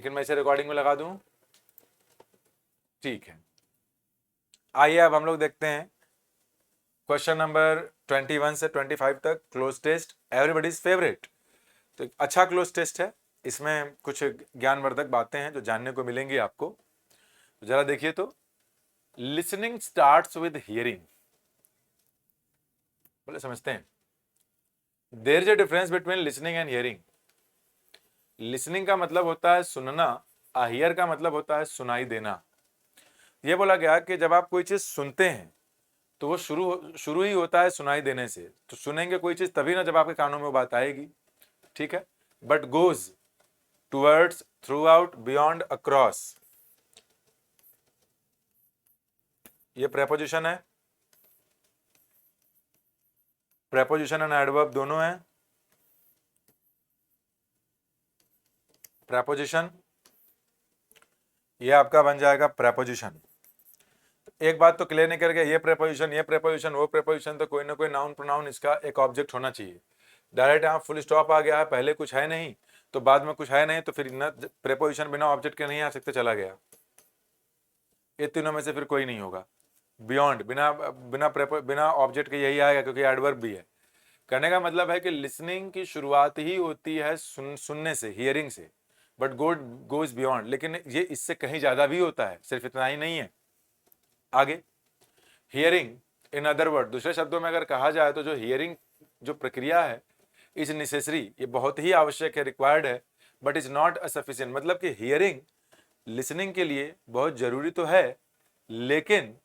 लेकिन मैं इसे रिकॉर्डिंग में लगा दूं, ठीक है। आइए अब हम लोग देखते हैं क्वेश्चन नंबर 21 से 25 तक, क्लोज टेस्ट, एवरीबडीज फेवरेट। तो एक अच्छा क्लोज टेस्ट है, इसमें कुछ ज्ञानवर्धक बातें हैं जो जानने को मिलेंगी आपको। तो जरा देखिए, तो लिसनिंग स्टार्ट्स विद हियरिंग, बोले समझते हैं। There is a difference between listening and hearing. Listening का मतलब होता है सुनना, हियर का मतलब होता है सुनाई देना। यह बोला गया कि जब आप कोई चीज सुनते हैं तो वो शुरू ही होता है सुनाई देने से। तो सुनेंगे कोई चीज तभी ना जब आपके कानों में वो बात आएगी, ठीक है। But goes towards, through out, beyond, across, ये प्रेपोजिशन है। प्रेपोजिशन एंड एडवर्ब दोनों है। प्रेपोजिशन ये आपका बन जाएगा प्रेपोजिशन। एक बात तो क्लियर नहीं करके, ये प्रेपोजिशन, ये प्रेपोजिशन, वो प्रेपोजिशन, तो कोई ना कोई नाउन प्रोनाउन इसका एक ऑब्जेक्ट होना चाहिए। डायरेक्ट यहाँ फुल स्टॉप आ गया है, पहले कुछ है नहीं तो बाद में कुछ है नहीं, तो फिर न प्रेपोजिशन बिना ऑब्जेक्ट के नहीं आ सकते, चला गया। ये तीनों में से फिर कोई नहीं होगा। बियॉन्ड बिना बिना बिना ऑब्जेक्ट के यही आएगा, क्योंकि एडवर्ब भी है। कहने का मतलब है कि लिसनिंग की शुरुआत ही होती है सुनने से, हियरिंग से, बट गोज बियॉन्ड। लेकिन ये इससे कहीं ज्यादा भी होता है, सिर्फ इतना ही नहीं है। आगे हियरिंग, इन अदर वर्ड, दूसरे शब्दों में अगर कहा जाए तो जो हियरिंग जो प्रक्रिया है, इज नेसेसरी, ये बहुत ही आवश्यक है, रिक्वायर्ड है, but is not a sufficient. मतलब कि हियरिंग लिसनिंग के लिए बहुत जरूरी तो है, लेकिन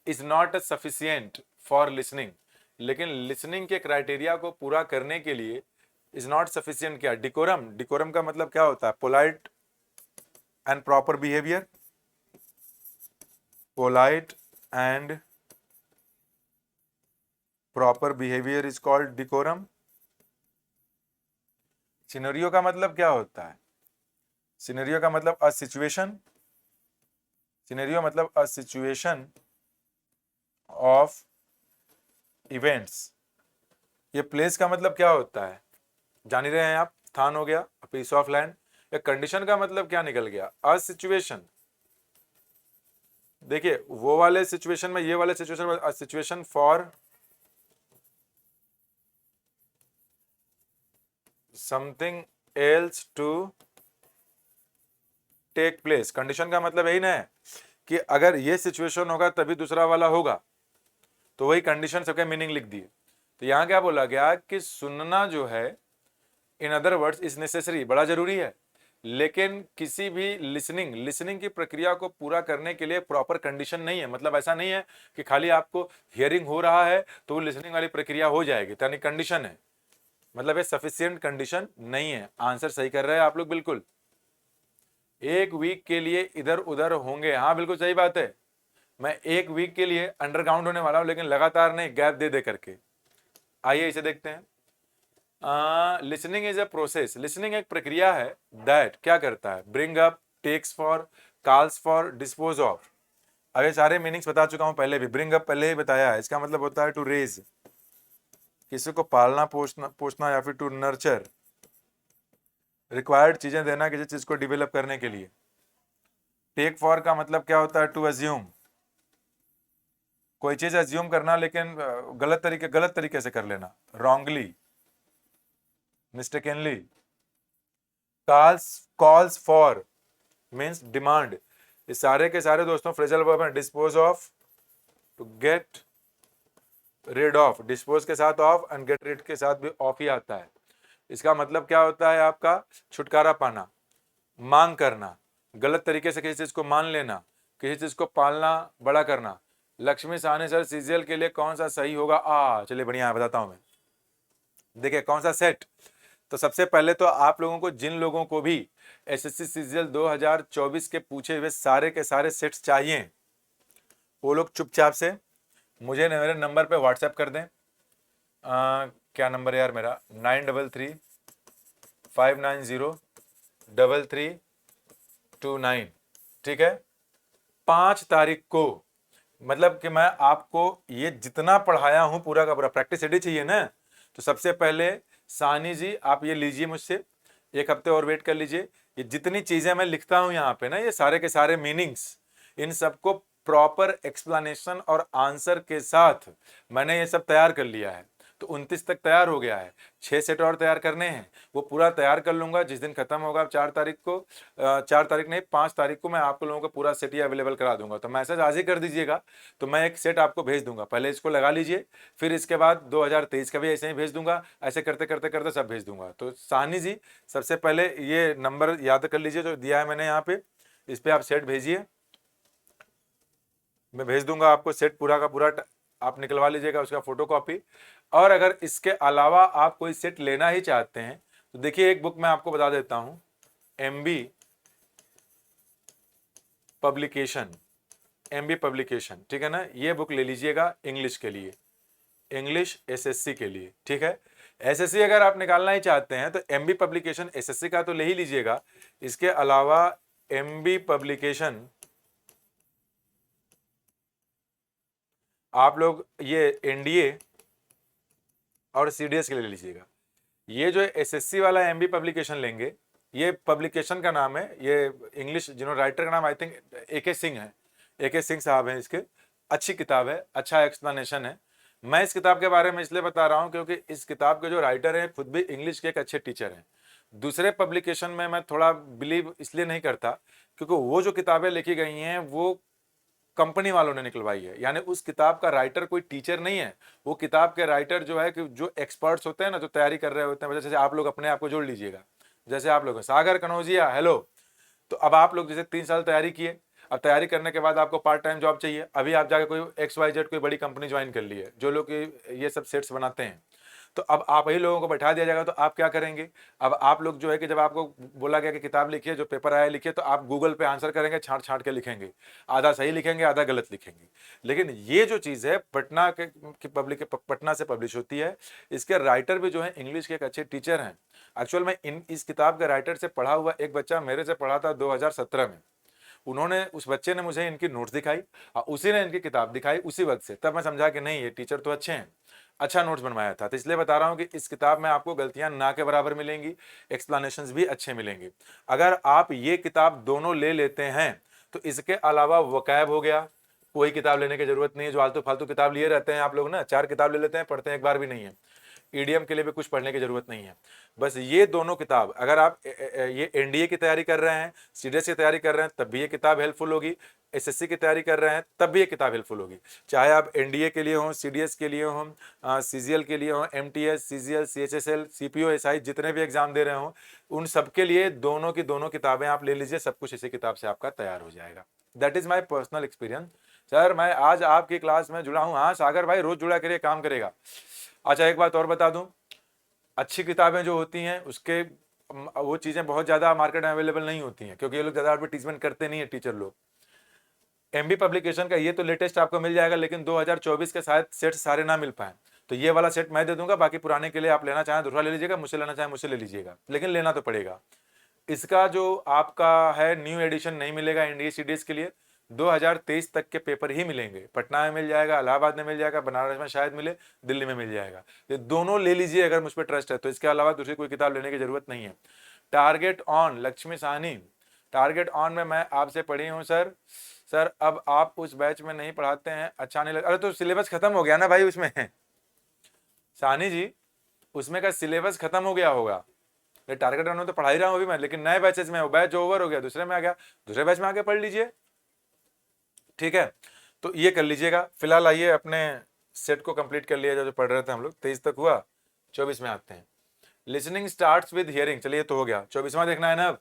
is not a sufficient for listening. लेकिन लिसनिंग के क्राइटेरिया को पूरा करने के लिए इज नॉट सफिशिएंट। क्या? डिकोरम, डिकोरम का मतलब क्या होता है? Polite and proper behaviour. Polite and proper behaviour is called decorum. Scenario का मतलब क्या होता है? सिनेरियो का मतलब अ सिचुएशन। सिनेरियो मतलब अ सिचुएशन ऑफ इवेंट्स। ये प्लेस का मतलब क्या होता है? जान ही रहे हैं आप, स्थान हो गया, पीस ऑफ लैंड। या कंडीशन का मतलब क्या निकल गया? A situation. देखिए वो वाले सिचुएशन में, ये वाले सिचुएशन में, a situation for something else to take place. Condition का मतलब यही ना है कि अगर ये सिचुएशन होगा तभी दूसरा वाला होगा, तो वही कंडीशन सबके मीनिंग लिख दिए। तो यहां क्या बोला गया कि सुनना जो है, इन अदर वर्ड्स, इज नेसेसरी, बड़ा जरूरी है, लेकिन किसी भी लिसनिंग लिसनिंग की प्रक्रिया को पूरा करने के लिए प्रॉपर कंडीशन नहीं है। मतलब ऐसा नहीं है कि खाली आपको हियरिंग हो रहा है तो वो लिसनिंग वाली प्रक्रिया हो जाएगी, यानी कंडीशन है। मतलब ये सफिशिएंट कंडीशन नहीं है। आंसर सही कर रहे हैं आप लोग, बिल्कुल। एक वीक के लिए इधर उधर होंगे, हाँ बिल्कुल सही बात है। मैं एक वीक के लिए अंडरग्राउंड होने वाला हूं, लेकिन लगातार नहीं, गैप दे दे करके। आइए इसे देखते हैं। Listening is a process. Listening एक प्रक्रिया है दैट क्या करता है? Bring up, takes for, calls for, dispose of. अब ये सारे मीनिंग्स बता चुका हूं पहले भी। ब्रिंग अप पहले ही बताया है, इसका मतलब होता है टू रेज, किसी को पालना पोषना पोषना, या फिर टू नर्चर, रिक्वायर्ड चीजें देना किसी चीज को डिवेलप करने के लिए। टेक फॉर का मतलब क्या होता है? टू अज्यूम, कोई चीज अज्यूम करना, लेकिन गलत तरीके से कर लेना, wrongly, mistakenly. Calls for means demand. ये सारे के सारे दोस्तों फ्रेजल वर्ब हैं। Dispose of, to get rid of, dispose के साथ ऑफ, एंड गेट रिड के साथ भी ऑफ ही आता है। इसका मतलब क्या होता है? आपका छुटकारा पाना, मांग करना, गलत तरीके से किसी चीज को मान लेना, किसी चीज को पालना, बड़ा करना। लक्ष्मी साहनी सर सीजीएल के लिए कौन सा सही होगा? चलिए बढ़िया है, बताता हूं मैं। देखिए कौन सा सेट। तो सबसे पहले तो आप लोगों को, जिन लोगों को भी एसएससी सीजीएल 2024 के पूछे हुए सारे के सारे सेट्स चाहिए, वो लोग चुपचाप से मुझे मेरे नंबर पे व्हाट्सएप कर दें। क्या नंबर है यार मेरा? 9335903329। ठीक है, 5 तारीख को, मतलब कि मैं आपको ये जितना पढ़ाया हूं पूरा का पूरा प्रैक्टिस रेडी चाहिए ना। तो सबसे पहले सानी जी आप ये लीजिए मुझसे, 1 हफ्ते और वेट कर लीजिए। ये जितनी चीजें मैं लिखता हूं यहाँ पे ना, ये सारे के सारे मीनिंग्स, इन सबको प्रॉपर एक्सप्लेनेशन और आंसर के साथ मैंने ये सब तैयार कर लिया है। तो 29 तक तैयार हो गया है, 6 सेट और तैयार करने हैं, वो पूरा तैयार कर लूंगा। जिस दिन खत्म होगा 4 तारीख को, 4 तारीख नहीं 5 तारीख को मैं आपको लोगों को पूरा सेट ही अवेलेबल करा दूंगा। तो मैसेज आज ही कर दीजिएगा, तो मैं एक सेट आपको भेज दूंगा, पहले इसको लगा लीजिए, फिर इसके बाद 2023 का भी ऐसे ही भेज दूंगा, ऐसे करते करते करते सब भेज दूंगा। तो साहनी जी, सबसे पहले ये नंबर याद कर लीजिए जो दिया है मैंने यहाँ पे, इस पे आप सेट भेजिए, मैं भेज दूंगा आपको सेट पूरा का पूरा, आप निकलवा लीजिएगा उसका फोटो कॉपी। और अगर इसके अलावा आप कोई सेट लेना ही चाहते हैं तो देखिए, एक बुक मैं आपको बता देता हूं, एमबी पब्लिकेशन, एमबी पब्लिकेशन, ठीक है ना, ये बुक ले लीजिएगा इंग्लिश के लिए, इंग्लिश एसएससी के लिए, ठीक है। एसएससी अगर आप निकालना ही चाहते हैं तो एमबी पब्लिकेशन एसएससी का तो ले ही लीजिएगा, इसके अलावा एमबी पब्लिकेशन आप लोग ये एनडीए और सीडीएस के लिए लीजिएगा। ये जो एसएससी वाला एमबी पब्लिकेशन लेंगे, ये पब्लिकेशन का नाम है, ये इंग्लिश जिन्होंने राइटर का नाम आई थिंक एके सिंह है, एके सिंह साहब हैं इसके, अच्छी किताब है, अच्छा एक्सप्लेनेशन है। मैं इस किताब के बारे में इसलिए बता रहा हूँ क्योंकि इस किताब के जो राइटर हैं खुद भी इंग्लिश के एक अच्छे टीचर हैं। दूसरे पब्लिकेशन में मैं थोड़ा बिलीव इसलिए नहीं करता क्योंकि वो जो किताबें लिखी गई हैं वो कंपनी वालों ने निकलवाई है, यानी उस किताब का राइटर कोई टीचर नहीं है। वो किताब के राइटर जो है कि जो एक्सपर्ट्स होते हैं ना, जो तैयारी कर रहे होते हैं, जैसे आप लोग अपने आप को जोड़ लीजिएगा, जैसे आप लोग सागर कनौजिया, हेलो, तो अब आप लोग जैसे 3 साल तैयारी किए, अब तैयारी करने के बाद आपको पार्ट टाइम जॉब चाहिए, अभी आप जाके कोई XYZ कोई बड़ी कंपनी ज्वाइन कर ली है, जो लोग ये सब सेट्स बनाते हैं, तो अब आप ही लोगों को बैठा दिया जाएगा, तो आप क्या करेंगे? अब आप लोग जो है कि जब आपको बोला गया कि किताब लिखिए, जो पेपर आया लिखिए, तो आप गूगल पे आंसर करेंगे, छांट छांट के लिखेंगे, आधा सही लिखेंगे आधा गलत लिखेंगे। लेकिन ये जो चीज़ है पटना के पटना से पब्लिश होती है, इसके राइटर भी जो है इंग्लिश के एक अच्छे टीचर हैं। एक्चुअल में इस किताब के राइटर से पढ़ा हुआ एक बच्चा मेरे से पढ़ा था 2017 में, उन्होंने, उस बच्चे ने मुझे इनकी नोट्स दिखाई और उसी ने इनकी किताब दिखाई उसी वक्त से, तब मैं समझा कि नहीं ये टीचर तो अच्छे हैं, अच्छा नोट्स बनवाया था। तो इसलिए बता रहा हूं कि इस किताब में आपको गलतियां ना के बराबर मिलेंगी, एक्सप्लेनेशंस भी अच्छे मिलेंगे। अगर आप ये किताब दोनों ले लेते हैं तो इसके अलावा वोकैब हो गया, कोई किताब लेने की जरूरत नहीं है। जो आलतू फालतू किताब लिए रहते हैं आप लोग ना, 4 किताब ले लेते हैं, पढ़ते हैं एक बार भी नहीं है। ईडीएम के लिए भी कुछ पढ़ने की जरूरत नहीं है। बस ये दोनों किताब, अगर आप ये एनडीए की तैयारी कर रहे हैं, सीडीएस की तैयारी कर रहे हैं, तब भी ये किताब हेल्पफुल होगी। एसएससी की तैयारी कर रहे हैं तब भी ये किताब हेल्पफुल होगी, चाहे आप एनडीए के लिए हों, सीडीएस के लिए हों, सीजीएल के लिए हों, MTS, CGL, CHSL, CPO, SI, जितने भी एग्जाम दे रहे हों, उन सबके लिए दोनों की दोनों किताबें आप ले लीजिए, सब कुछ इसी किताब से आपका तैयार हो जाएगा। That is my personal experience. Sir मैं आज आपकी क्लास में जुड़ा हूँ, हाँ सागर भाई रोज जुड़ा करिए, काम करेगा। अच्छा एक बात और बता दूं, अच्छी किताबें जो होती हैं उसके वो चीज़ें बहुत ज़्यादा मार्केट में अवेलेबल नहीं होती हैं, क्योंकि ये लोग ज़्यादा एडवर्टीजमेंट करते नहीं है टीचर लोग। एमबी पब्लिकेशन का ये तो लेटेस्ट आपको मिल जाएगा, लेकिन 2024 के शायद सेट सारे ना मिल पाए, तो ये वाला सेट मैं दे दूंगा, बाकी पुराने के लिए आप लेना चाहें दूसरा ले लीजिएगा, मुझसे लेना चाहें मुझसे ले लीजिएगा, लेकिन लेना तो पड़ेगा। इसका जो आपका है न्यू एडिशन नहीं मिलेगा एनडीए सीडीएस के लिए, 2023 तक के पेपर ही मिलेंगे। पटना में मिल जाएगा, इलाहाबाद में मिल जाएगा, बनारस में शायद मिले, दिल्ली में मिल जाएगा। ये दोनों ले लीजिए अगर मुझ पर ट्रस्ट है तो, इसके अलावा दूसरी कोई किताब लेने की जरूरत नहीं है। Target on, Lakshmi Sahni, target on में मैं आपसे पढ़ी हूँ सर। सर अब आप उस बैच में नहीं पढ़ाते हैं, अच्छा नहीं लगा। अरे तो सिलेबस खत्म हो गया ना भाई उसमें साहनी जी, उसमें का सिलेबस खत्म हो गया होगा। टारगेट ऑन में तो पढ़ा ही रहा हूँ अभी मैं, लेकिन नए बैचेस में, बैच जो ओवर हो गया दूसरे में आ गया, दूसरे बैच में आके पढ़ लीजिए, ठीक है। तो ये कर लीजिएगा। फिलहाल आइए अपने सेट को कंप्लीट कर लिया जो पढ़ रहे थे हम लोग, 23 तक हुआ, 24 में आते हैं। लिसनिंग स्टार्ट्स विद हियरिंग, चलिए तो हो गया, 24वां देखना है ना। अब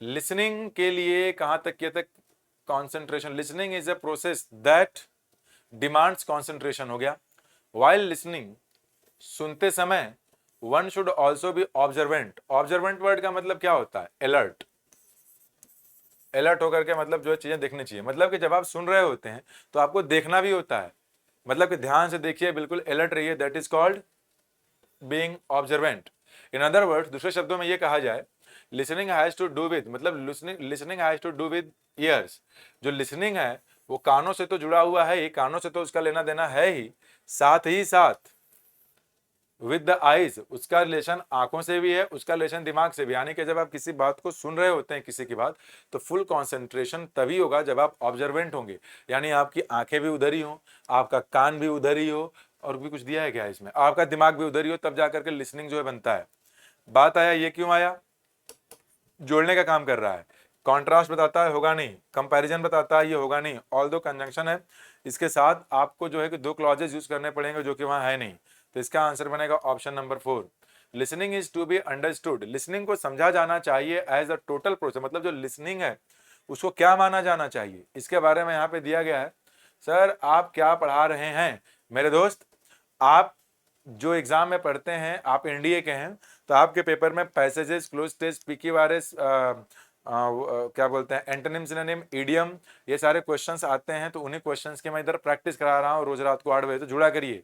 लिसनिंग के लिए कहां तक किया तक, concentration, listening is a process that demands concentration हो गया। वाइल लिसनिंग, सुनते समय, one should also be observant. Observant word का मतलब क्या होता है? अलर्ट। अलर्ट होकर के मतलब जो है चीजें देखनी चाहिए, मतलब कि जब आप सुन रहे होते हैं तो आपको देखना भी होता है, मतलब कि ध्यान से देखिए, बिल्कुल अलर्ट रहिए, that is called being observant. In other words, दूसरे शब्दों में ये कहा जाए, listening has to do with, मतलब listening has to do with ears. जो लिसनिंग है वो कानों से तो जुड़ा हुआ है ही, कानों से तो उसका लेना देना है ही, साथ ही साथ विद द आईज, उसका रिलेशन आंखों से भी है, उसका रिलेशन दिमाग से भी। यानी कि जब आप किसी बात को सुन रहे होते हैं, किसी की बात, तो फुल कंसंट्रेशन तभी होगा जब आप ऑब्जर्वेंट होंगे, यानी आपकी आंखें भी उधर ही हो, आपका कान भी उधर ही हो, और भी कुछ दिया है क्या इसमें, आपका दिमाग भी उधर ही हो, तब जाकर के लिसनिंग जो है बनता है। बात आया, ये क्यों आया, जोड़ने का काम कर रहा है। कॉन्ट्रास्ट बताता है, होगा नहीं। कंपैरिजन बताता है, ये होगा नहीं। ऑल दो कंजंक्शन है, इसके साथ आपको जो है कि दो क्लॉजेज यूज करने पड़ेंगे जो कि वहां है नहीं। तो इसका आंसर बनेगा option number 4। Listening is to be understood, listening को समझा जाना चाहिए एज अ टोटल प्रोसेस, मतलब जो लिसनिंग है उसको क्या माना जाना चाहिए, इसके बारे में यहाँ पे दिया गया है। सर आप क्या पढ़ा रहे हैं मेरे दोस्त, आप जो एग्जाम में पढ़ते हैं, आप एनडीए के हैं, तो आपके पेपर में पैसेजेस, क्लोज टेस्ट, पीक्यूआरएस, क्या बोलते हैं, एंटोनिम, सिनोनिम, इडियम, ये सारे क्वेश्चंस आते हैं। तो उन्हीं क्वेश्चंस की मैं इधर प्रैक्टिस करा रहा हूँ रोज रात को 8 बजे, तो जुड़ा करिए।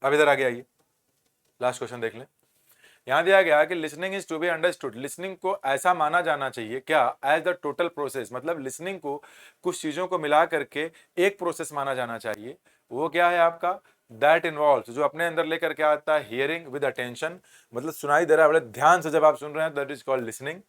अब इधर आगे आइए, लास्ट क्वेश्चन देख लें। यहाँ दिया गया कि listening is to be understood, listening को ऐसा माना जाना चाहिए क्या, एज द टोटल प्रोसेस, मतलब लिसनिंग को कुछ चीजों को मिला करके एक प्रोसेस माना जाना चाहिए। वो क्या है आपका, दैट इन्वॉल्व, जो अपने अंदर लेकर के आता है हियरिंग विद अटेंशन, मतलब सुनाई दे रहा है बड़े ध्यान से जब आप सुन रहे हैं, that is called listening.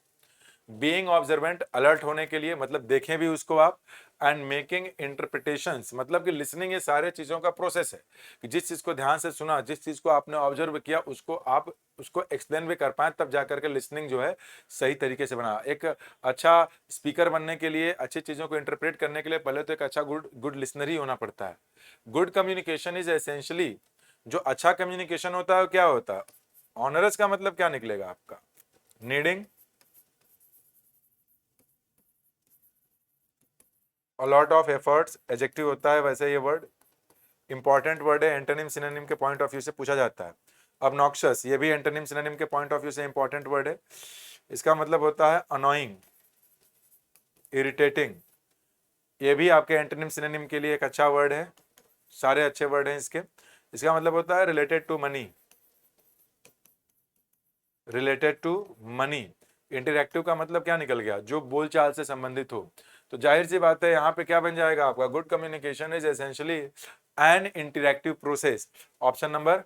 Being observant, alert होने के लिए, मतलब देखें भी उसको आप। एंड मेकिंग इंटरप्रिटेशंस, मतलब कि लिसनिंग ये सारे चीजों का प्रोसेस है कि जिस चीज को ध्यान से सुना, जिस चीज को आपने ऑब्जर्व किया, उसको आप उसको एक्सप्लेन भी कर पाए, तब जाकर के लिसनिंग जो है सही तरीके से बना। एक अच्छा स्पीकर बनने के लिए, अच्छी चीजों को इंटरप्रेट करने के लिए पहले तो एक अच्छा गुड लिसनर ही होना पड़ता है। गुड कम्युनिकेशन इज एसेंशियली, जो अच्छा कम्युनिकेशन होता है क्या होता है, ऑनरस का मतलब क्या निकलेगा आपका, needing a lot of efforts, adjective होता है वैसे ये वर्ड, इंपॉर्टेंट वर्ड है, एंटोनिम सिनोनिम के पॉइंट ऑफ व्यू से पूछा जाता है। अब नॉक्शस, ये भी एंटोनिम सिनोनिम के पॉइंट ऑफ व्यू से इंपॉर्टेंट वर्ड है, इसका मतलब होता है अनोइंग, इरिटेटिंग, ये भी आपके एंटोनिम सिनोनिम के लिए एक अच्छा वर्ड है, सारे अच्छे वर्ड हैं इसके। इसका मतलब होता है related to money, related to money. Interactive का मतलब क्या निकल गया, जो बोलचाल से संबंधित हो। तो जाहिर सी बात है यहाँ पे क्या बन जाएगा आपका, good communication is essentially N interactive process, option number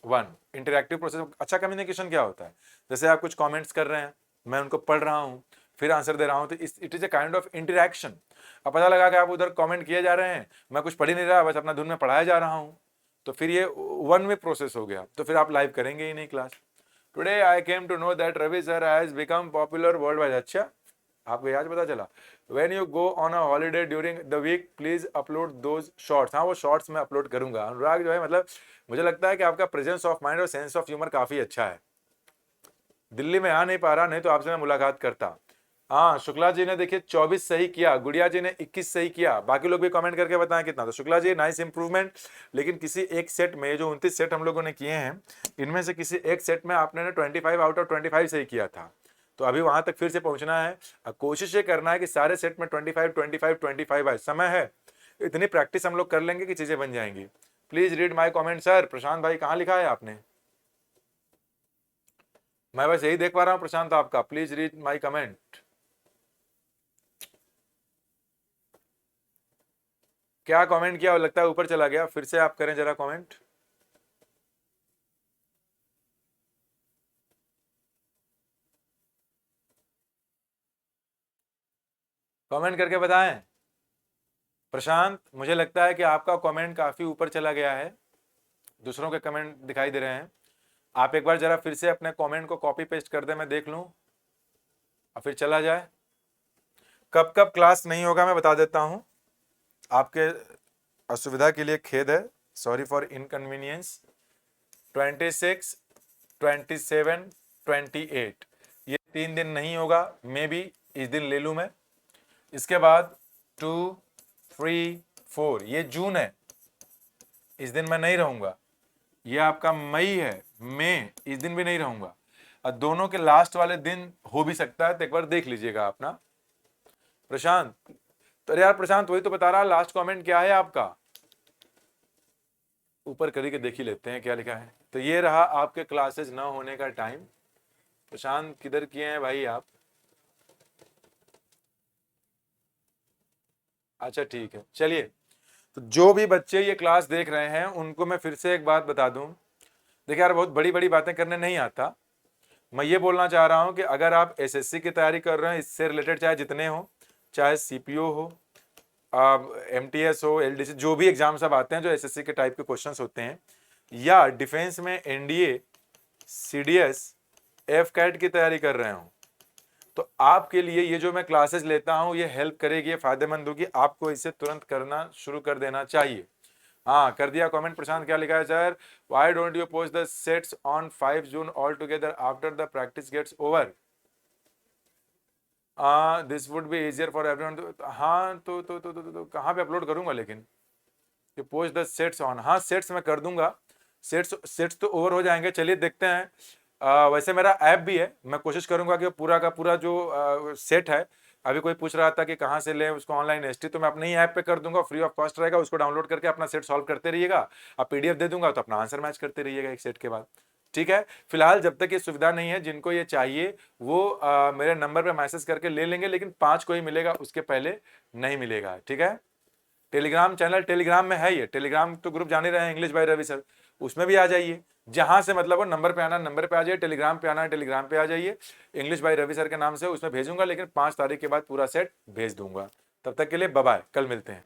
1। Interactive process, अच्छा कम्युनिकेशन क्या होता है, जैसे आप कुछ कमेंट्स कर रहे हैं, मैं उनको पढ़ रहा हूँ, फिर आंसर दे रहा हूँ, तो it is a kind of interaction. अब पता लगा कि आप उधर कमेंट किए जा रहे हैं, मैं कुछ पढ़ ही नहीं रहा, बस अपना धुन में पढ़ाया जा रहा हूँ, तो फिर ये वन वे प्रोसेस हो गया, तो फिर आप लाइव करेंगे ही नहीं class. Today I came to know that Ravi sir has become popular world wide. अच्छा, आपको आज पता चला। When you go on a holiday during the week, please upload those shorts। हाँ, वो शॉर्ट्स मैं अपलोड करूंगा। अनुराग जो है, मतलब मुझे लगता है कि आपका प्रेजेंस ऑफ माइंड और सेंस ऑफ ह्यूमर काफी अच्छा है। दिल्ली में आ नहीं पा रहा, नहीं तो आपसे मैं मुलाकात करता। हाँ, शुक्ला जी ने देखिए 24 सही किया, गुड़िया जी ने 21 सही किया, बाकी लोग भी कमेंट करके बताएं कितना। तो शुक्ला जी नाइस इंप्रूवमेंट, लेकिन किसी एक सेट में, जो 29 सेट हम लोगों ने किए हैं, इनमें से किसी एक सेट में आपने 25 आउट ऑफ 25 सही किया था, तो अभी वहां तक फिर से पहुंचना है। कोशिश ये करना है कि सारे सेट में 25 25 25 आए, समय है, इतनी प्रैक्टिस हम लोग कर लेंगे कि चीजें बन जाएंगी। Please read my comment sir. Prashant भाई कहाँ लिखा है आपने, मैं बस यही देख पा रहा हूँ प्रशांत आपका, प्लीज रीड माई कमेंट। क्या कमेंट किया, लगता है ऊपर चला गया, फिर से आप करें जरा कमेंट। कमेंट करके बताएं। प्रशांत, मुझे लगता है कि आपका कमेंट काफी ऊपर चला गया है, दूसरों के कमेंट दिखाई दे रहे हैं। आप एक बार जरा फिर से अपने कमेंट को कॉपी पेस्ट कर दे, मैं देख लूं, और फिर चला जाए। कब कब क्लास नहीं होगा मैं बता देता हूं, आपके असुविधा के लिए खेद है, सॉरी फॉर इनकन्वीनियंस। 26, 27, 28, ये 3 दिन नहीं होगा, मे बी इस दिन ले लूं मैं। इसके बाद 2, 3, 4, ये जून है, इस दिन मैं नहीं रहूंगा। ये आपका मई है, मई, इस दिन भी नहीं रहूंगा। और दोनों के लास्ट वाले दिन हो भी सकता है, तो एक बार देख लीजिएगा अपना। प्रशांत, तो यार प्रशांत वही तो बता रहा, लास्ट कमेंट क्या है आपका, ऊपर करी के देख ही लेते हैं क्या लिखा है। तो ये रहा आपके क्लासेस न होने का टाइम। प्रशांत किधर किए हैं भाई आप, अच्छा ठीक है, चलिए। तो जो भी बच्चे ये क्लास देख रहे हैं उनको मैं फिर से एक बात बता दूं, देखिए यार बहुत बड़ी बड़ी बातें करने नहीं आता। मैं ये बोलना चाह रहा हूं कि अगर आप एसएससी की तैयारी कर रहे हैं, इससे रिलेटेड चाहे जितने हो, चाहे सीपीओ हो, एमटीएस हो, एलडीसी, जो भी एग्जाम सब आते हैं जो एसएससी के टाइप के क्वेश्चंस होते हैं, या डिफेंस में एनडीए, सीडीएस, एफ कैट की तैयारी कर रहे हो, तो आपके लिए ये जो मैं क्लासेस लेता हूं ये हेल्प करेगी, ये फायदेमंद होगी, आपको इसे तुरंत करना शुरू कर देना चाहिए। हाँ, कर दिया कमेंट। प्रशांत क्या लिखा है sir, why don't you post the sets on 5 June all together after the practice gets over, this would be easier for everyone. हाँ तो कहाँ पे अपलोड करूंगा, लेकिन ये पोस्ट द सेट्स ऑन, हाँ सेट्स मैं कर दूंगा, सेट्स तो ओवर हो जाएंगे, चलिए देखते हैं। वैसे मेरा ऐप भी है, मैं कोशिश करूंगा कि पूरा का पूरा जो सेट है, अभी कोई पूछ रहा था कि कहाँ से लें उसको ऑनलाइन एसटी, तो मैं अपने ही ऐप पे कर दूंगा, फ्री ऑफ कॉस्ट रहेगा, उसको डाउनलोड करके अपना सेट सॉल्व करते रहिएगा। आप पीडीएफ दे दूंगा तो अपना आंसर मैच करते रहिएगा एक सेट के बाद, ठीक है। फिलहाल जब तक ये सुविधा नहीं है, जिनको ये चाहिए वो मेरे नंबर पे मैसेज करके ले लेंगे, लेकिन 5 को ही मिलेगा, उसके पहले नहीं मिलेगा, ठीक है। टेलीग्राम चैनल, टेलीग्राम में है, ये टेलीग्राम तो ग्रुप जाने रहे हैं इंग्लिश बाय रवि सर, उसमें भी आ जाइए, जहां से मतलब वो नंबर पे आना नंबर पे आ जाइए, टेलीग्राम पे आना टेलीग्राम पे आ जाइए, इंग्लिश बाय रवि सर के नाम से उसमें भेजूंगा, लेकिन 5 तारीख के बाद पूरा सेट भेज दूंगा। तब तक के लिए बाय बाय, कल मिलते हैं।